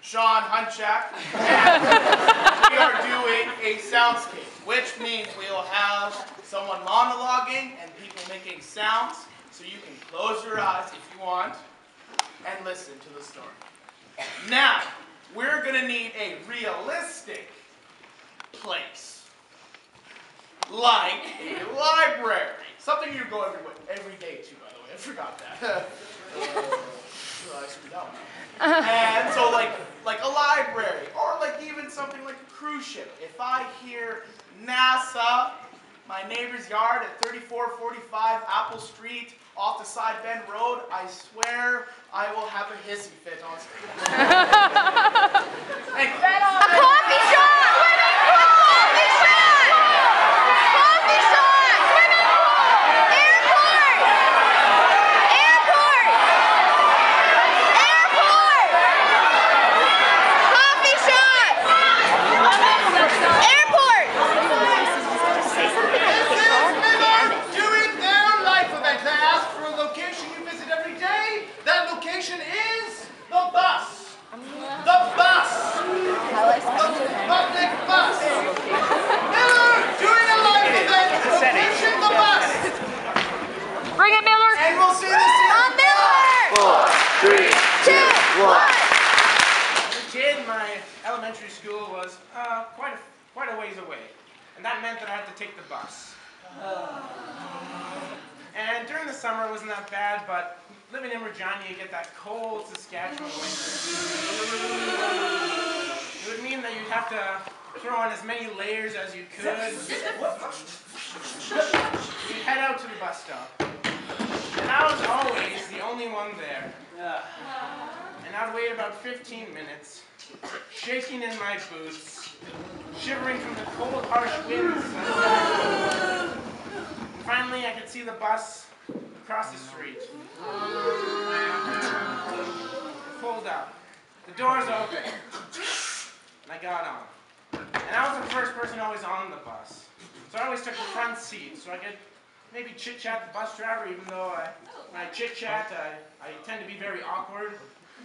Sean Hunchak, and we are doing a soundscape, which means we will have someone monologuing and people making sounds, so you can close your eyes if you want and listen to the story. Now, we're going to need a realistic place, like a library. Something you go every day to, by the way. I forgot that. I screwed that one up. And so like a library, or like even something like a cruise ship. If I hear NASA, my neighbor's yard at 3445 Apple Street off the side Bend Road, I swear I will have a hissy fit on stage. Thank you. A coffee shop! Coffee shop! Coffee shop! Airport! Airport! Airport! Coffee shop! Airport! Doing their life event. They ask for a location you visit every day. That location is the bus. The bus. The public bus. Miller, doing a life event. Location the bus. Bring it, Miller! And we'll see this in On Miller! 4, 3, 2, 1. As a kid, my elementary school was quite a ways away, and that meant that I had to take the bus. And during the summer, it wasn't that bad, but living in Regina, you get that cold Saskatchewan winter. It would mean that you'd have to throw on as many layers as you could. You'd head out to the bus stop. And I was always the only one there. And I'd wait about 15 minutes, shaking in my boots, shivering from the cold, harsh winds. And finally, I could see the bus across the street. It pulled up. The doors open. And I got on. And I was the first person always on the bus. So I always took the front seat, so I could maybe chit-chat the bus driver, even though when I chit-chat, I tend to be very awkward.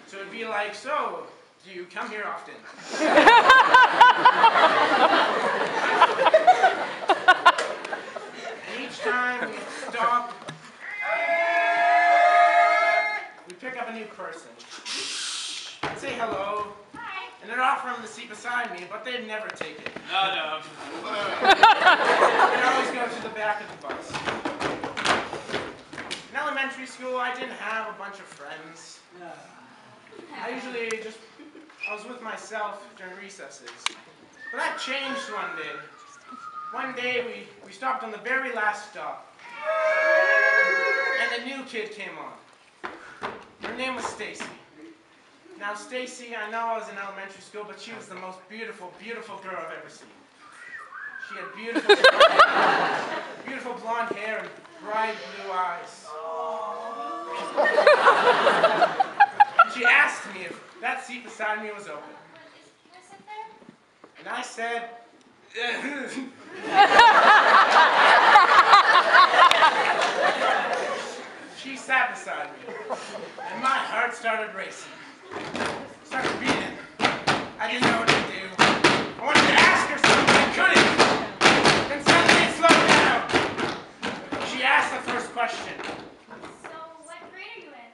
So it'd be like, so, do you come here often? And each time we stop, we pick up a new person. I'd say hello, and they'd offer them the seat beside me, but they'd never take it. No. They'd always go to the back of the bus. In elementary school, I didn't have a bunch of friends. I was with myself during recesses. But that changed one day. One day, we stopped on the very last stop. And a new kid came on. Her name was Stacy. Now, Stacy, I know I was in elementary school, but she was the most beautiful, beautiful girl I've ever seen. She had beautiful blonde hair and bright blue eyes. She asked me if that seat beside me was open. And I said, She sat beside me, and my heart started racing. Started beating. I didn't know what to do. I wanted to ask her something, I couldn't. Then suddenly it slowed down. She asked the first question. So, what grade are you in?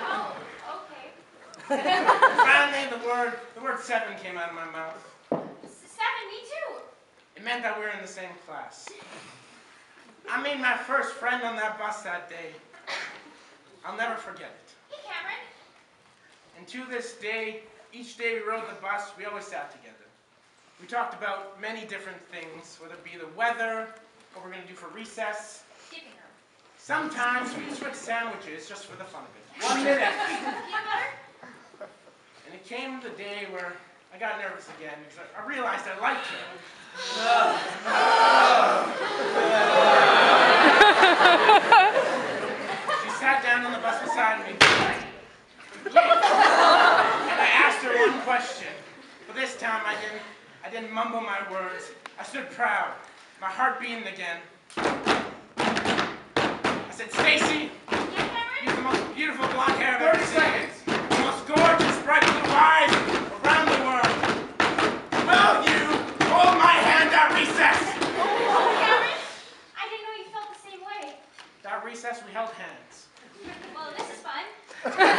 Oh, okay. Finally, the word 7 came out of my mouth. 7, me too. It meant that we were in the same class. I made my first friend on that bus that day. I'll never forget it. Hey, Cameron. And to this day, each day we rode the bus, we always sat together. We talked about many different things, whether it be the weather, what we're going to do for recess. Skipping rope. Sometimes we'd switch sandwiches just for the fun of it. One minute. Peanut butter? And it came the day where I got nervous again because I realized I liked her. She sat down on the bus beside me. And I asked her one question. But this time I didn't mumble my words. I stood proud, my heart beating again. I said, Stacy, you're the most beautiful we held hands. Well, this is fun.